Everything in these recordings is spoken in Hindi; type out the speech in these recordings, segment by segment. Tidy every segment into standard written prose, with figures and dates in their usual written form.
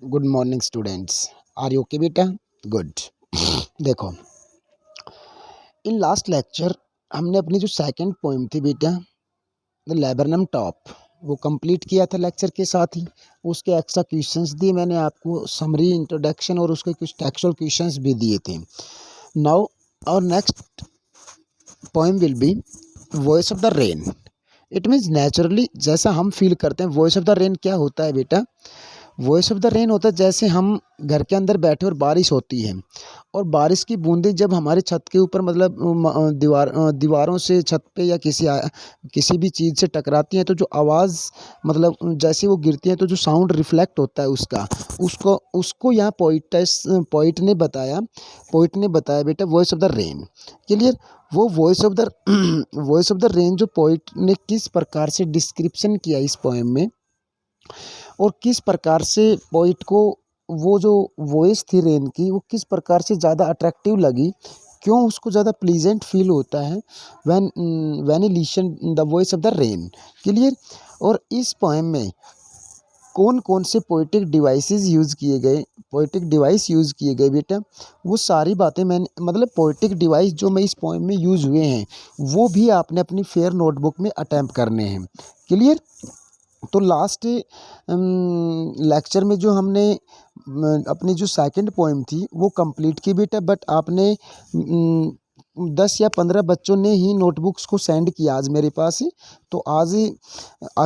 Good morning students. Are you okay बेटा? गुड। देखो, इन लास्ट लेक्चर हमने अपनी जो सेकंड पोइम थी बेटा, द लेबरनम टॉप, वो कंप्लीट किया था लेक्चर के साथ ही। उसके एक्स्ट्रा क्वेश्चंस दिए मैंने आपको, समरी, इंट्रोडक्शन और उसके कुछ टेक्सचुअल क्वेश्चंस भी दिए थे। नाउ और next poem will be voice of the rain. It means naturally जैसा हम फील करते हैं। वॉइस ऑफ द रेन क्या होता है बेटा? वॉइस ऑफ द रेन होता है जैसे हम घर के अंदर बैठे और बारिश होती है, और बारिश की बूंदें जब हमारे छत के ऊपर मतलब दीवारों से छत पे या किसी भी चीज़ से टकराती हैं, तो जो आवाज़ मतलब जैसे वो गिरती हैं तो जो साउंड रिफ्लेक्ट होता है उसका, उसको उसको यहाँ पोइट ने बताया बेटा voice of the rain. Clear? वो वॉइस ऑफ द रेन जो पोइट ने किस प्रकार से डिस्क्रिप्शन किया इस पोएम में, और किस प्रकार से पोइट को वो जो वॉइस थी रेन की वो किस प्रकार से ज़्यादा अट्रैक्टिव लगी, क्यों उसको ज़्यादा प्लीजेंट फील होता है when he listen the voice of the rain. Clear? और इस पोएम में कौन कौन से पोइटिक डिवाइस यूज़ किए गए बेटा, वो सारी बातें मैंने मतलब पोइटिक डिवाइस जो मैं इस पोएम में यूज़ हुए हैं वो भी आपने अपनी फेयर नोटबुक में अटैम्प्ट करने हैं। क्लियर? तो लास्ट लेक्चर में जो हमने अपनी जो सेकंड पोएम थी वो कंप्लीट की बेटा, बट आपने 10 या 15 बच्चों ने ही नोटबुक्स को सेंड किया आज मेरे पास। तो आज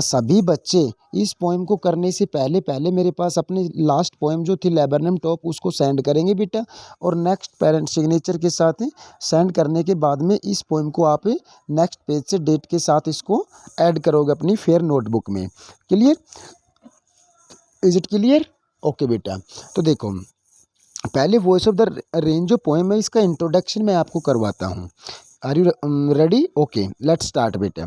सभी बच्चे इस पोएम को करने से पहले पहले मेरे पास अपनी लास्ट पोएम जो थी लेबरनम टॉप उसको सेंड करेंगे बेटा, और नेक्स्ट पेरेंट सिग्नेचर के साथ सेंड करने के बाद में इस पोएम को आप नेक्स्ट पेज से डेट के साथ इसको ऐड करोगे अपनी फेयर नोटबुक में। Clear? Is it clear? Okay बेटा। तो देखो, पहले वॉइस ऑफ द रेन जो पोएम है इसका इंट्रोडक्शन मैं आपको करवाता हूँ। Are you ready? Okay, let's start बेटा।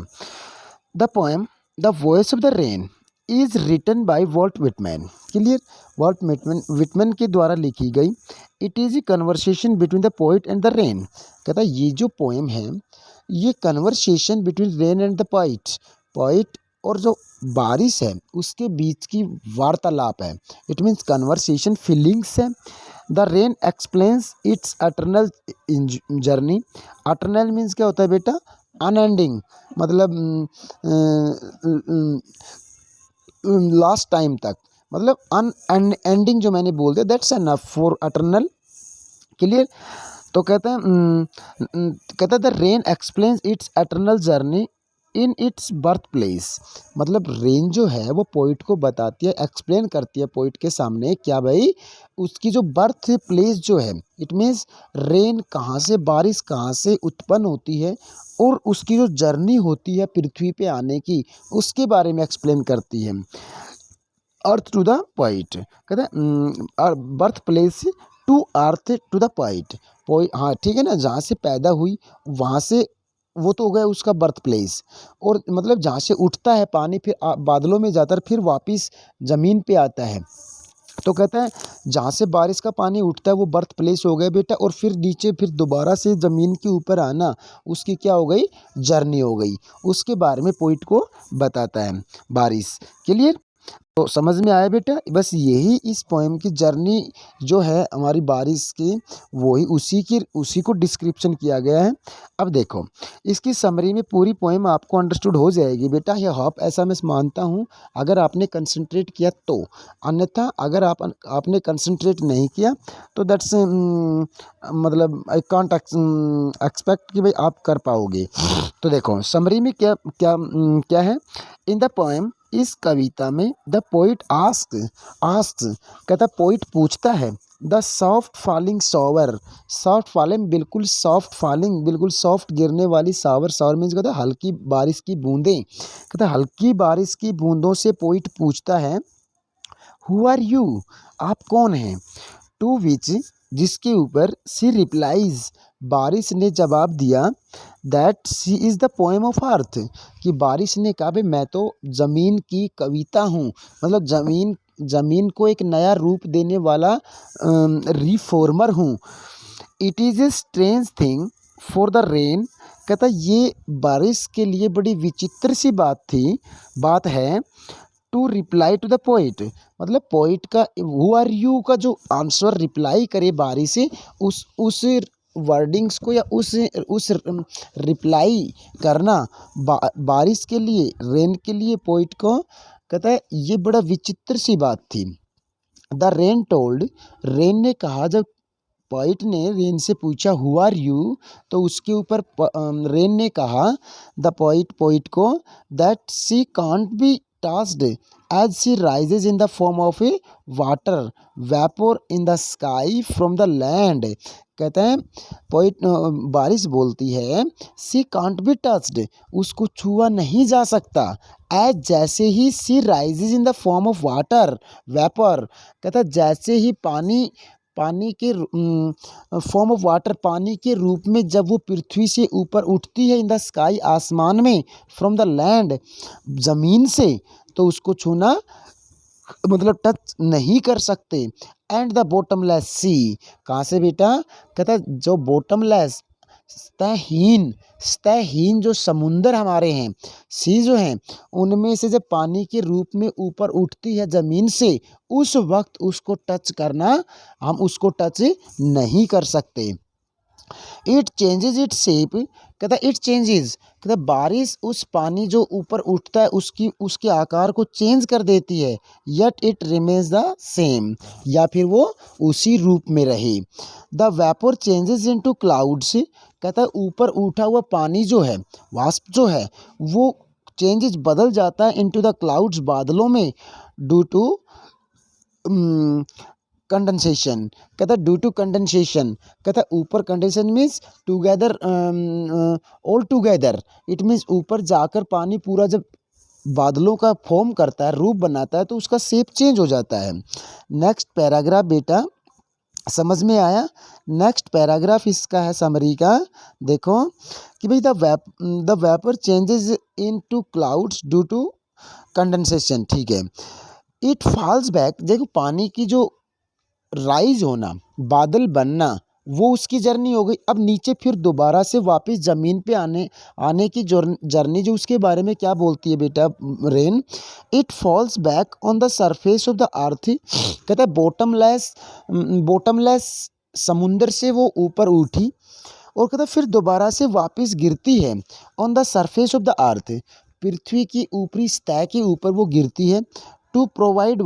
The poem the voice of the rain is written by Walt Whitman. Clear? Walt Whitman के द्वारा लिखी गई। It is a conversation between the poet and the rain. कहता है ये जो पोएम है ये conversation between rain and the poet और जो बारिश है उसके बीच की वार्तालाप है। इट मीन्स कन्वर्सेशन, फीलिंग्स है। The rain explains it's eternal journey. Eternal means क्या होता है बेटा? अनएंडिंग, मतलब लास्ट टाइम तक, मतलब अनएंडिंग जो मैंने बोल दिया, that's enough for eternal. Clear? तो कहता है the rain explains it's eternal journey in its birth place. मतलब रेन जो है वो पोइट को बताती है, एक्सप्लेन करती है पोइट के सामने क्या भाई उसकी जो बर्थ प्लेस जो है, इट मीन्स रेन कहाँ से, बारिश कहाँ से उत्पन्न होती है और उसकी जो जर्नी होती है पृथ्वी पे आने की, उसके बारे में एक्सप्लेन करती है। अर्थ टू द पोइट, कहते हैं birth place to earth to the poet. हाँ ठीक है ना, जहाँ से पैदा हुई वहाँ से, वो तो हो गया उसका बर्थ प्लेस, और मतलब जहाँ से उठता है पानी फिर बादलों में जाता है फिर वापस ज़मीन पे आता है। तो कहता है जहाँ से बारिश का पानी उठता है वो बर्थ प्लेस हो गया बेटा, और फिर नीचे फिर दोबारा से ज़मीन के ऊपर आना उसकी क्या हो गई? जर्नी हो गई। उसके बारे में पोइट को बताता है बारिश। क्लियर? तो समझ में आया बेटा? बस यही इस पोएम की जर्नी जो है हमारी बारिश की, वही उसी को डिस्क्रिप्शन किया गया है। अब देखो, इसकी समरी में पूरी पोएम आपको अंडरस्टूड हो जाएगी बेटा, ये होप, ऐसा मैं मानता हूँ, अगर आपने कंसंट्रेट किया तो। अन्यथा अगर आपने कंसंट्रेट नहीं किया तो दैट्स मतलब आई कांट एक्सपेक्ट कि भाई आप कर पाओगे। तो देखो समरी में क्या क्या क्या है। इन द पोएम, इस कविता में द पोइट आस्क कहता पोइट पूछता है the soft falling shower. Soft falling, बिल्कुल सॉफ्ट फॉलिंग, बिल्कुल सॉफ्ट गिरने वाली शॉवर मीन्स कहता है हल्की बारिश की बूंदें। कहता है हल्की बारिश की बूंदों से पोइट पूछता है हु आर यू, आप कौन हैं। टू विच, जिसके ऊपर सी रिप्लाइज, बारिश ने जवाब दिया that she is the poem of earth, कि बारिश ने कहा भाई मैं तो ज़मीन की कविता हूँ, मतलब ज़मीन को एक नया रूप देने वाला रिफॉर्मर हूँ। It is a strange thing for the rain. कहता ये बारिश के लिए बड़ी विचित्र सी बात है to reply to the poet, मतलब पोइट का हु आर यू का जो आंसर रिप्लाई करे बारी से उस वर्डिंग्स को या उस रिप्लाई करना बारिश के लिए, रेन के लिए पोइट को कहता है ये बड़ा विचित्र सी बात थी। द रेन टोल्ड, रेन ने कहा, जब पोइट ने रेन से पूछा हु आर यू, तो उसके ऊपर रेन ने कहा द पोइट को that she can't be touched as she rises in the form of a water vapour in the sky from the land. कहते हैं पोइट बारिश बोलती है सी कांट बी टच्ड, उसको छुआ नहीं जा सकता, एज जैसे ही sea rises in the form of water vapour, कहता है जैसे ही पानी के फॉर्म ऑफ वाटर, पानी के रूप में जब वो पृथ्वी से ऊपर उठती है, इन द स्काई आसमान में, फ्रॉम द लैंड ज़मीन से, तो उसको छूना मतलब टच नहीं कर सकते। एंड द बॉटमलेस सी, कहाँ से बेटा, कहता है जो बॉटमलेस स्तःहीन जो समुंदर हमारे हैं, सी जो हैं, उनमें से जब पानी के रूप में ऊपर उठती है ज़मीन से, उस वक्त उसको टच करना, हम उसको टच नहीं कर सकते। इट चेंजेज इट शेप, कहता है इट चेंजेस, कहता है बारिश उस पानी जो ऊपर उठता है उसके आकार को चेंज कर देती है, yet it remains the same, या फिर वो उसी रूप में रहे। The vapour changes into clouds, कहता है ऊपर उठा हुआ पानी जो है, वाष्प जो है, वो चेंजेस बदल जाता है इनटू द क्लाउड्स, बादलों में, ड्यू टू कंडेंसेशन, कहता है ड्यू टू कंडेंसेशन, कहता है ऊपर condensation means together, all together, it means ऊपर जाकर पानी पूरा जब बादलों का फॉर्म करता है, रूप बनाता है, तो उसका शेप चेंज हो जाता है। नेक्स्ट पैराग्राफ बेटा समझ में आया। नेक्स्ट पैराग्राफ इसका है समरी का, देखो कि भाई the vapour changes into clouds due to condensation, ठीक है। इट फॉल्स बैक, देखो पानी की जो राइज होना, बादल बनना, वो उसकी जर्नी हो गई। अब नीचे फिर दोबारा से वापस ज़मीन पे आने की जर्नी जो उसके बारे में क्या बोलती है बेटा rain, it falls back on the surface of the earth, कहता है बॉटमलेस समुंदर से वो ऊपर उठी, और कहता है फिर दोबारा से वापस गिरती है, on the surface of the earth, पृथ्वी की ऊपरी सतह के ऊपर वो गिरती है, to provide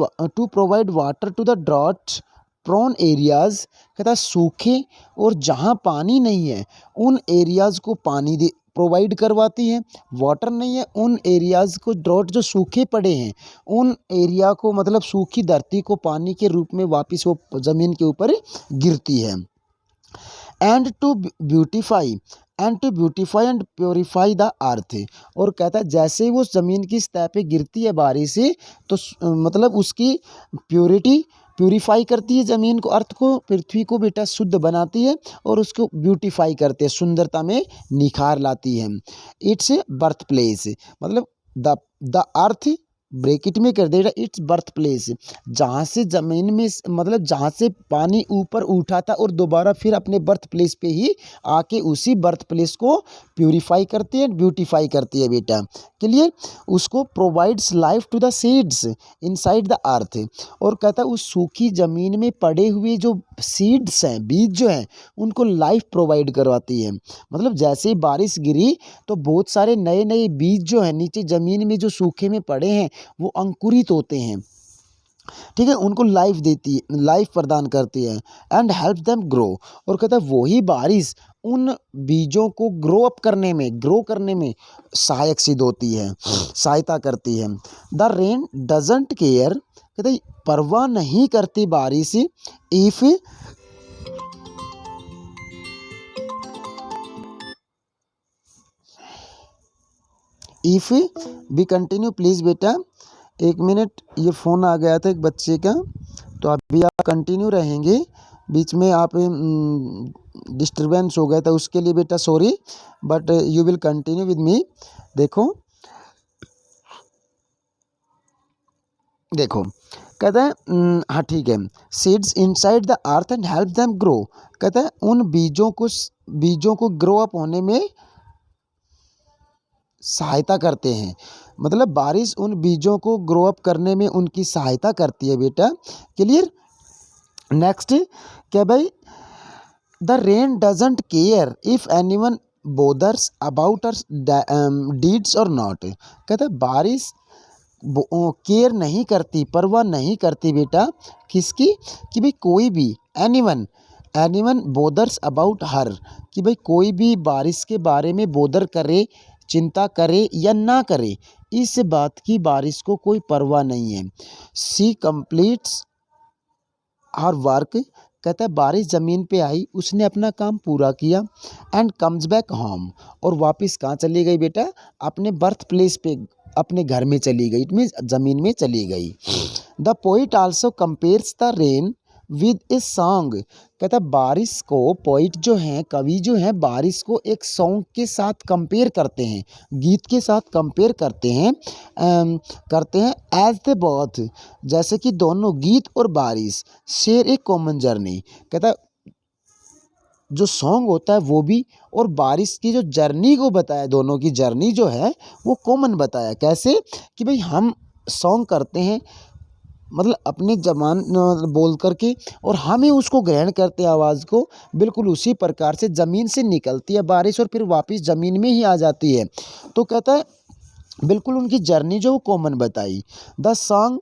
water to the drought prone areas, कहता है सूखे और जहाँ पानी नहीं है उन एरियाज़ को पानी दे प्रोवाइड करवाती है। वाटर नहीं है उन एरियाज़ को, ड्रॉट जो सूखे पड़े हैं उन एरिया को, मतलब सूखी धरती को पानी के रूप में वापस वो ज़मीन के ऊपर गिरती है। And to beautify and purify the earth, और कहता है जैसे ही वो ज़मीन की सतह पे गिरती है बारिश से, तो मतलब उसकी प्यूरीफाई करती है ज़मीन को, अर्थ को, पृथ्वी को बेटा शुद्ध बनाती है, और उसको ब्यूटीफाई करते हैं, सुंदरता में निखार लाती है। इट्स बर्थ प्लेस, मतलब द अर्थ ब्रैकेट में कर देगा, इट्स बर्थ प्लेस, जहाँ से ज़मीन में, मतलब जहाँ से पानी ऊपर उठा था और दोबारा फिर अपने बर्थ प्लेस पे ही आके उसी बर्थ प्लेस को प्यूरीफाई करती है, ब्यूटीफाई करती है बेटा। क्लियर, उसको provides life to the seeds inside the earth, और कहता है उस सूखी ज़मीन में पड़े हुए जो सीड्स हैं, बीज जो हैं, उनको लाइफ प्रोवाइड करवाती है। मतलब जैसे ही बारिश गिरी तो बहुत सारे नए नए बीज जो हैं नीचे ज़मीन में जो सूखे में पड़े हैं वो अंकुरित होते हैं, ठीक है, उनको लाइफ देती है, लाइफ प्रदान करती है। एंड हेल्प देम ग्रो, और कहता है वही बारिश उन बीजों को ग्रो करने में सहायक सिद्ध होती है, सहायता करती है। द रेन डजंट केयर, कहते हैं परवाह नहीं करती बारिश, इफ़ बी कंटिन्यू प्लीज़ बेटा, एक मिनट, ये फ़ोन आ गया था एक बच्चे का, तो अभी आप कंटिन्यू रहेंगे, बीच में आप डिस्टरबेंस हो गया था, उसके लिए बेटा sorry, but you will continue with me. देखो कहता है हाँ ठीक है, seeds inside the earth and help them grow, कहता है उन बीजों को ग्रो अप होने में सहायता करते हैं, मतलब बारिश उन बीजों को ग्रो अप करने में उनकी सहायता करती है बेटा। क्लियर। नेक्स्ट क्या भाई, the rain doesn't care if anyone bothers about our deeds और नॉट। कहता है बारिश केयर नहीं करती, परवाह नहीं करती बेटा किसकी, कि भाई कोई भी anyone, anyone bothers about her, कि भाई कोई भी बारिश के बारे में बोदर करे, चिंता करे या ना करे, इस बात की बारिश को कोई परवाह नहीं है। सी कंप्लीट्स हर वर्क। कहता है बारिश ज़मीन पे आई, उसने अपना काम पूरा किया, एंड कम्स बैक होम, और वापस कहाँ चली गई बेटा, अपने बर्थ प्लेस पे, अपने घर में चली गई, इट मीन्स ज़मीन में चली गई। The poet also compares the rain with a song. कहता है बारिश को, पोइट जो हैं, कवि जो हैं, बारिश को एक सॉन्ग के साथ कंपेयर करते हैं, गीत के साथ कंपेयर करते हैं, एज द बोथ, जैसे कि दोनों गीत और बारिश शेयर ए कॉमन जर्नी। कहता है जो सॉन्ग होता है वो भी, और बारिश की जो जर्नी को बताया, दोनों की जर्नी जो है वो कॉमन बताया। कैसे, कि भाई हम सॉन्ग करते हैं, मतलब अपने जबान बोल करके, और हम ही उसको ग्रहण करते हैं आवाज़ को, बिल्कुल उसी प्रकार से ज़मीन से निकलती है बारिश और फिर वापस ज़मीन में ही आ जाती है। तो कहता है बिल्कुल उनकी जर्नी जो कॉमन बताई। The song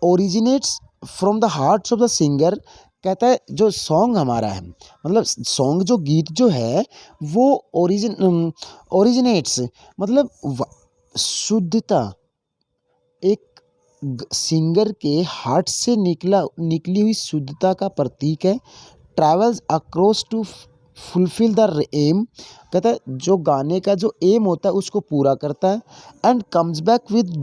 originates from the hearts of the singer. कहता है जो सॉन्ग हमारा है, मतलब सॉन्ग जो गीत जो है वो ओरिजिनेट्स, मतलब शुद्धता, एक सिंगर के हार्ट से निकली हुई शुद्धता का प्रतीक है। Travels across to fulfil the aim. कहता है जो गाने का जो एम होता है उसको पूरा करता है। And comes back with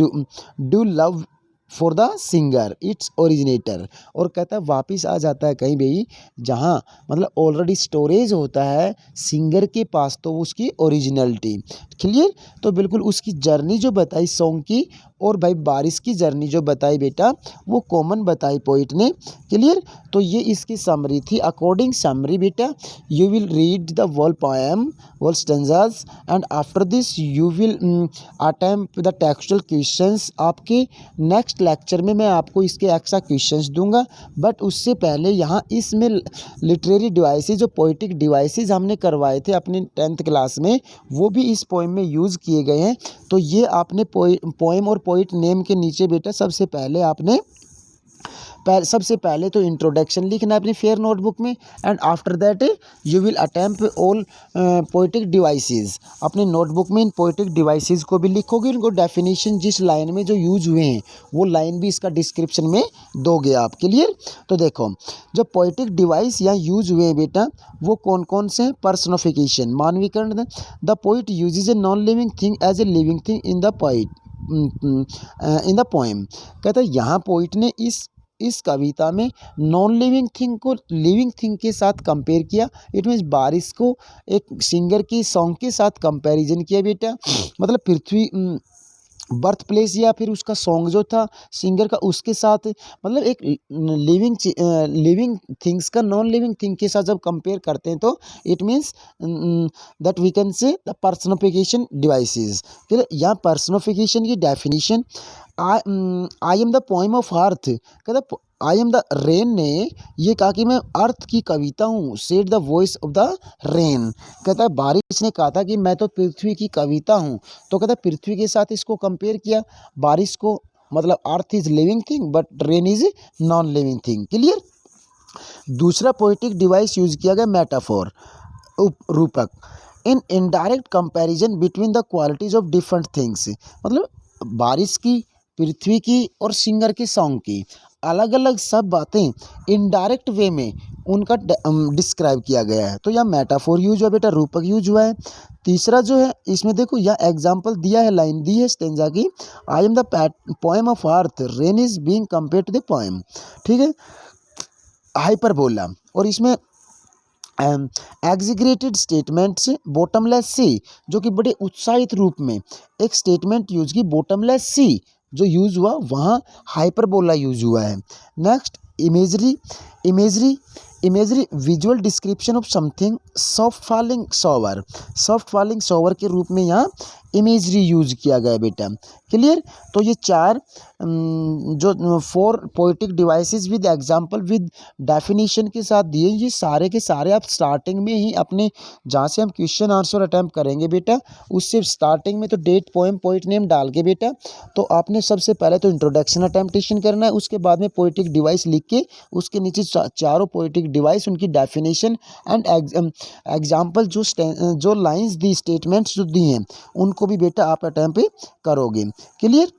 do love for the singer it's originator. और कहता है वापस आ जाता है कहीं भी जहाँ मतलब ऑलरेडी स्टोरेज होता है सिंगर के पास, तो उसकी ओरिजिनलिटी। क्लियर। तो बिल्कुल उसकी जर्नी जो बताई सॉन्ग की, और भाई बारिश की जर्नी जो बताई बेटा वो कॉमन बताई पोइट ने। क्लियर। तो ये इसकी समरी थी। अकॉर्डिंग समरी बेटा you will read the whole poem, whole stanzas, and after this you will attempt the textual questions. आपके नेक्स्ट लेक्चर में मैं आपको इसके एक्स्ट्रा क्वेश्चंस दूंगा, बट उससे पहले यहाँ इसमें लिटरेरी डिवाइसेस, जो पोइटिक डिवाइसेस हमने करवाए थे अपनी 10th क्लास में, वो भी इस पोएम में यूज़ किए गए हैं। तो ये आपने पोएम और पोइट नेम के नीचे बेटा सबसे पहले तो इंट्रोडक्शन लिखना है अपनी फेयर नोटबुक में, and after that you will attempt all poetic devices. अपने नोटबुक में इन पोइटिक डिवाइसेस को भी लिखोगे, उनको डेफिनेशन जिस लाइन में जो यूज हुए हैं वो लाइन भी इसका डिस्क्रिप्शन में दोगे आप। क्लियर। तो देखो जो पोइटिक डिवाइस यहाँ यूज हुए हैं बेटा वो कौन कौन से हैं। पर्सनिफिकेशन, मानवीकरण। The poet uses a non living thing as a living thing in the poem. कहता है यहाँ पोइट ने इस कविता में नॉन लिविंग थिंग को लिविंग थिंग के साथ कंपेयर किया। इट मीन्स बारिश को एक सिंगर की सॉन्ग के साथ कंपैरिजन किया बेटा। मतलब पृथ्वी बर्थ प्लेस या फिर उसका सॉन्ग जो था सिंगर का उसके साथ, मतलब एक लिविंग थिंग्स का नॉन लिविंग थिंग के साथ जब कंपेयर करते हैं तो it means that we can say the personification devices. फिर यहाँ पर्सनिफिकेशन की definition, I am the poem of earth. कहता आई एम द रेन ने ये कहा कि मैं अर्थ की कविता हूँ। Said the voice of the rain. कहता है बारिश ने कहा था कि मैं तो पृथ्वी की कविता हूँ। तो कहता है पृथ्वी के साथ इसको कंपेयर किया बारिश को, मतलब earth is living thing but rain is non living thing. Clear. दूसरा पोइटिक डिवाइस यूज किया गया मेटाफोर, रूपक, in indirect comparison between the qualities of different things. मतलब बारिश की, पृथ्वी की और सिंगर के सॉन्ग की अलग अलग सब बातें इनडायरेक्ट वे में उनका डिस्क्राइब किया गया है। तो यहाँ मेटाफोर यूज हुआ बेटा, रूपक यूज हुआ है। तीसरा जो है इसमें देखो यह एग्जाम्पल दिया है, लाइन दी है स्टेंजा की, I am the poem of earth, rain is being compare to the poem. ठीक है, हाइपरबोला। और इसमें एग्जीग्रेटेड स्टेटमेंट्स, बॉटमलेस सी, जो कि बड़े उत्साहित रूप में एक स्टेटमेंट यूज की, बॉटमलेस सी जो यूज हुआ वहाँ हाइपरबोला यूज हुआ है। Next imagery visual description of something soft falling shower के रूप में यहाँ इमेजरी यूज किया गया बेटा। क्लियर। तो ये चार जो 4 poetic devices with example with definition के साथ दिए, ये सारे के सारे आप स्टार्टिंग में ही अपने जहाँ से हम क्वेश्चन आंसर अटैम्प्ट करेंगे बेटा, उससे स्टार्टिंग में तो डेट, पोएम, पोइट नेम डाल के बेटा, तो आपने सबसे पहले तो इंट्रोडक्शन अटेम्प्टेशन करना है, उसके बाद में पोइटिक डिवाइस लिख के उसके नीचे चारों पोइटिक डिवाइस, उनकी डेफिनेशन एंड एग्जाम्पल, जो लाइन्स दी, स्टेटमेंट्स जो दी हैं, उनको भी बेटा आप अटैम्प्ट करोगे। क्लियर।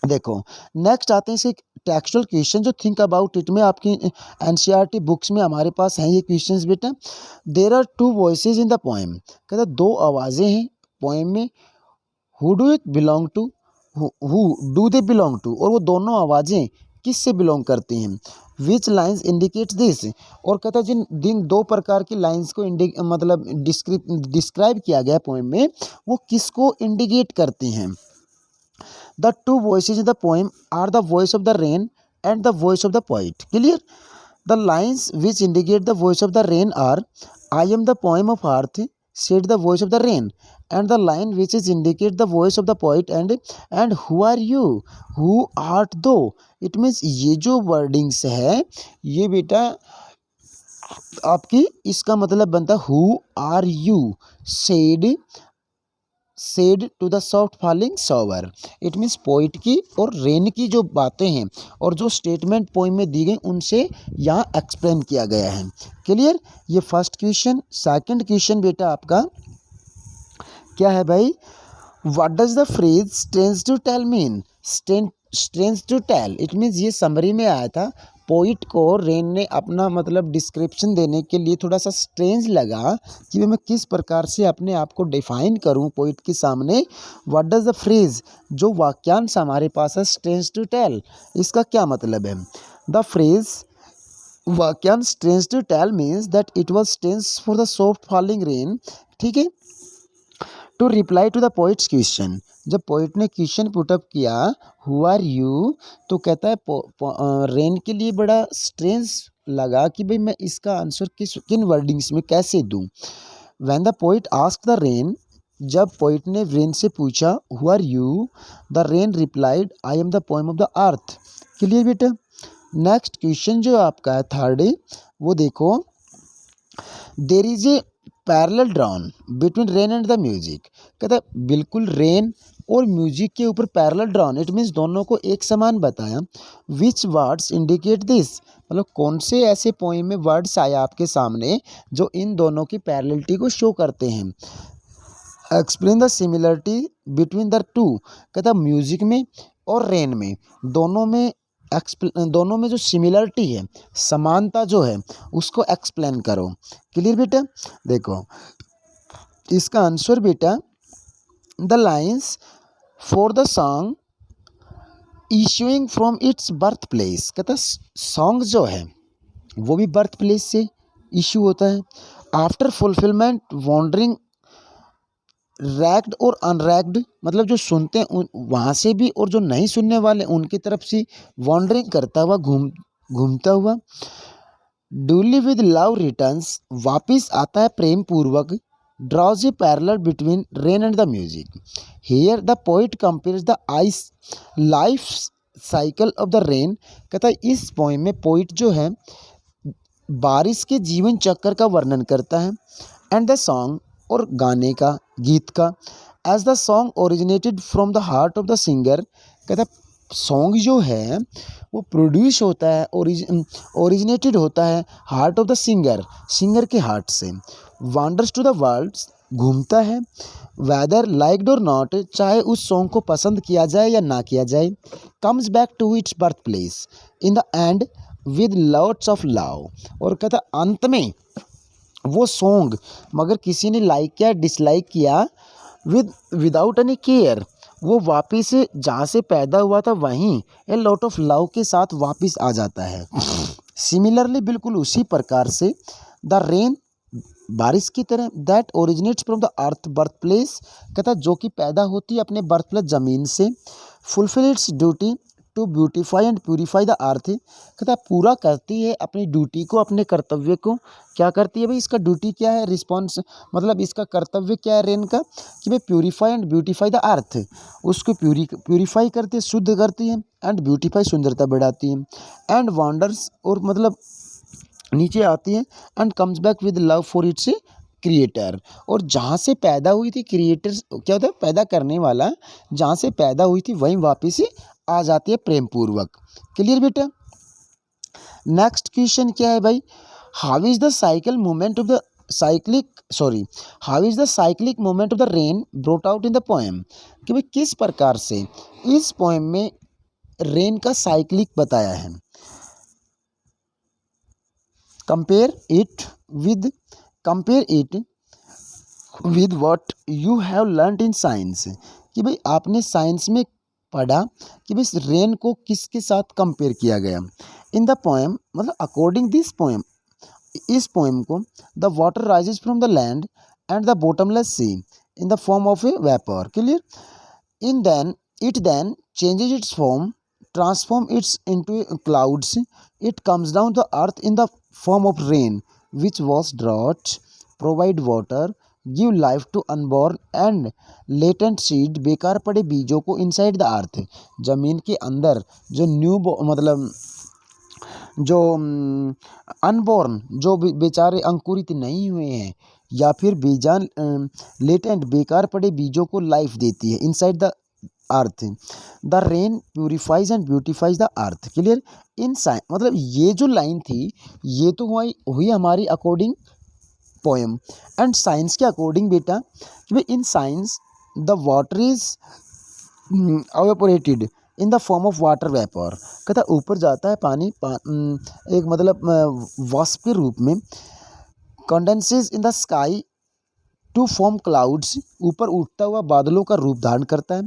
देखो नेक्स्ट आते हैं इसे टेक्सचुअल क्वेश्चन, जो थिंक अबाउट इट में आपकी एनसीईआरटी बुक्स में हमारे पास हैं ये क्वेश्चंस बेटा। There are 2 voices in the poem, कहता 2 आवाज़ें हैं पोएम में। Who do it belong to, who do they belong to, और वो दोनों आवाज़ें किस से बिलोंग करती हैं। विच लाइन्स इंडिकेट्स दिस, और कहता जिन 2 प्रकार की लाइन्स को मतलब डिस्क्राइब किया गया पोएम में, वो किसको इंडिकेट करती हैं। The 2 voices in the poem are the voice of the rain and the voice of the poet. Clear? The lines which indicate the voice of the rain are, I am the poem of earth, said the voice of the rain. And the line which is indicate the voice of the poet, and who are you, who art thou. It means ये जो wordings है, ये बेटा आपकी इसका मतलब बनता है who are you, said to the soft falling shower. It means poet की और रेन की जो बातें हैं और जो स्टेटमेंट पोइम में दी गई, उनसे यहाँ एक्सप्लेन किया गया है। क्लियर। ये फर्स्ट क्वेश्चन। सेकंड क्वेश्चन बेटा आपका क्या है भाई, what does the phrase strange to tell mean. Strange to tell, it means ये समरी में आया था, पोइट को रेन ने अपना मतलब डिस्क्रिप्शन देने के लिए थोड़ा सा स्ट्रेंज लगा कि मैं किस प्रकार से अपने आप को डिफाइन करूं पोइट के सामने। व्हाट डज द फ्रेज, जो वाक्यांश हमारे पास है स्ट्रेंज टू टेल, इसका क्या मतलब है। द फ्रेज वाक्यांश strange to tell means that it was strange for the soft falling rain. ठीक है। To reply to the poet's question, जब पोइट ने क्वेश्चन पुटअप किया हु आर यू, तो कहता है रेन के लिए बड़ा स्ट्रेंज लगा कि भाई मैं इसका आंसर किन वर्डिंग्स में कैसे दूं। When the poet asked the rain, जब पोइट ने रेन से पूछा who are you, the rain replied I am the poem of the earth. Clear बेटा। नेक्स्ट क्वेश्चन जो आपका है थर्ड, वो देखो, there is a parallel drawn between rain and the music, कहता है बिल्कुल रेन और म्यूजिक के ऊपर पैरेलल ड्रॉन, इट मीन्स दोनों को एक समान बताया। विच वर्ड्स इंडिकेट दिस, मतलब कौन से ऐसे पोएम में वर्ड्स आए आपके सामने जो इन दोनों की पैरेललिटी को शो करते हैं। Explain the similarity between the two, कहता म्यूजिक में और रेन में दोनों में जो सिमिलरिटी है, समानता जो है, उसको एक्सप्लेन करो। क्लियर बेटा। देखो इसका आंसर बेटा, the lines for the song issuing from its birth place, कहता सॉन्ग जो है वो भी बर्थ प्लेस से इशू होता है। आफ्टर फुलफिलमेंट वॉन्डरिंग रैक्ड और अनरैक्ड, मतलब जो सुनते हैं वहाँ से भी और जो नहीं सुनने वाले उनकी तरफ से वॉन्डरिंग करता हुआ घूमता हुआ। डूली विद लव रिटर्न्स, वापिस आता है प्रेम पूर्वक। Draws a parallel between rain and the music, here the poet compares the ice life cycle of the rain, कहता है इस पोएम में पोइट जो है बारिश के जीवन चक्र का वर्णन करता है। एंड द सॉन्ग, और गाने का, गीत का। As the song originated from the heart of the singer, कहता है सॉन्ग जो है वो प्रोड्यूस होता है, ओरिजिनेटेड होता है हार्ट ऑफ द सिंगर के हार्ट से। वांडर्स टू द वर्ल्ड, घूमता है। वेदर लाइक्ड और नॉट, चाहे उस सॉन्ग को पसंद किया जाए या ना किया जाए। Comes back to its birth place in the end with lots of love, और कहता अंत में वो सॉन्ग मगर किसी ने लाइक किया डिसलाइक किया, विदाउट एनी केयर, वो वापस जहाँ से पैदा हुआ था वहीं ए लॉट ऑफ लव के साथ वापस आ जाता है। सिमिलरली, बिल्कुल उसी प्रकार से, द रेन, बारिश की तरह, that originates from the earth birth place, कहता जो कि पैदा होती है अपने बर्थ प्लेस ज़मीन से। Fulfil its duty to beautify and purify the earth, कहता है पूरा करती है अपनी ड्यूटी को, अपने कर्तव्य को। क्या करती है भाई, इसका ड्यूटी क्या है, रिस्पॉन्स मतलब इसका कर्तव्य क्या है रेन का, कि भाई purify and beautify the earth, उसको प्यूरीफाई करती है, शुद्ध करती है, एंड ब्यूटीफाई सुंदरता बढ़ाती है, एंड वॉन्डर्स और मतलब नीचे आती है, and comes back with love for its creator, और जहाँ से पैदा हुई थी क्रिएटर क्या होता है, पैदा करने वाला, जहाँ से पैदा हुई थी वहीं वापस ही आ जाती है प्रेम पूर्वक। क्लियर बेटा। नेक्स्ट क्वेश्चन क्या है भाई, how is the cycle movement of the how is the cyclic movement of the rain brought out in the poem, कि भाई किस प्रकार से इस पोएम में रेन का साइक्लिक बताया है। Compare it with what you have learned in science, कि भाई आपने साइंस में पढ़ा कि भाई रेन को किसके साथ कंपेयर किया गया। इन द पोएम मतलब अकॉर्डिंग दिस पोएम, इस पोएम को, the water rises from the land and the bottomless sea in the form of a vapour. Clear. It then changes its form, transform it into clouds. It comes down to earth in the form of rain, which was drought, provide water, give life to unborn and latent seed. बेकार पड़े बीजों को inside the earth, जमीन के अंदर जो मतलब जो अनबॉर्न, जो बेचारे अंकुरित नहीं हुए हैं, या फिर बेजान लेटेंट बेकार पड़े बीजों को लाइफ देती है inside the earth. The rain purifies and beautifies the earth. Clear. In science मतलब ये जो लाइन थी ये तो हुई हमारी अकॉर्डिंग पोएम, एंड साइंस के अकॉर्डिंग बेटा कि भाई in science the water is evaporated in the form of water vapour, कहता ऊपर जाता है पानी एक मतलब वाष्प के रूप में, condenses in the sky to form clouds, ऊपर उठता हुआ बादलों का रूप धारण करता है,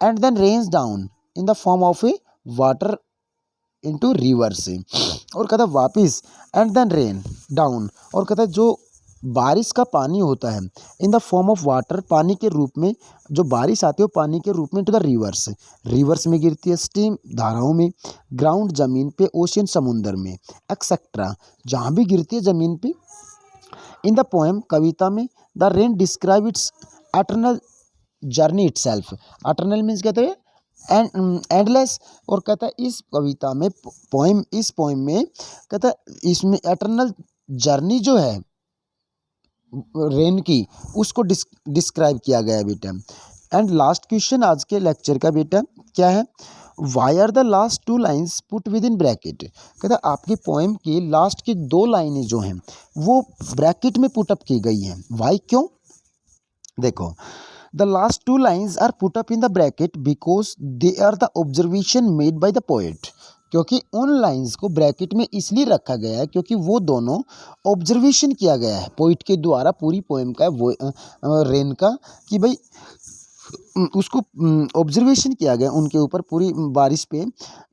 and then rains down in the form of a water into river से, और कहता वापिस एंड देन रेन डाउन, और कहता जो बारिश का पानी होता है इन द फॉर्म ऑफ वाटर, पानी के रूप में, जो बारिश आती है वो पानी के रूप में टू द रिवर्स में गिरती है, स्ट्रीम धाराओं में, ग्राउंड जमीन पे, ओशियन समुंदर में, एक्सेट्रा जहाँ भी गिरती है ज़मीन पे। इन द पोएम कविता में the rain describe it's eternal journey itself, eternal means कहते हैं एंडलेस, और कहता है इस कविता में इस पोएम में कहता है इसमें एटर्नल जर्नी जो है रेन की उसको डिस्क्राइब किया गया है बेटा। एंड लास्ट क्वेश्चन आज के लेक्चर का बेटा क्या है, why are the last 2 lines put within bracket, कहता आपकी पोएम की लास्ट की 2 लाइनें जो हैं वो ब्रैकेट में पुटअप की गई हैं। वाई क्यों, देखो the last 2 lines are put up in the bracket because they are the observation made by the poet, क्योंकि उन लाइंस को ब्रैकेट में इसलिए रखा गया है क्योंकि वो दोनों ऑब्जर्वेशन किया गया है पोइट के द्वारा, पूरी पोएम का वो रेन का, कि भाई उसको ऑब्जर्वेशन किया गया उनके ऊपर पूरी बारिश पे।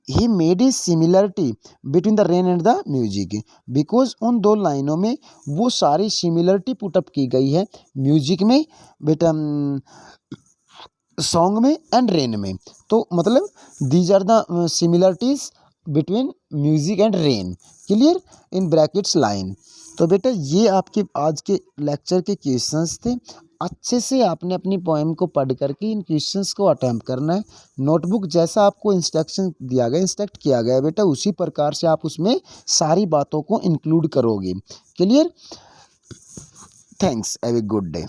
He made a similarity between the rain and the music, because उन 2 लाइनों में वो सारी सिमिलरिटी पुटअप की गई है म्यूजिक में बेटा, सॉन्ग में एंड रेन में, तो मतलब these are the similarities between music and rain. Clear. In brackets line. तो बेटा ये आपके आज के लेक्चर के क्वेश्चंस थे, अच्छे से आपने अपनी पोएम को पढ़ करके इन क्वेश्चंस को अटेम्प्ट करना है। नोटबुक जैसा आपको इंस्ट्रक्शन दिया गया, इंस्ट्रक्ट किया गया है बेटा, उसी प्रकार से आप उसमें सारी बातों को इंक्लूड करोगे। Clear. Thanks, have a good day.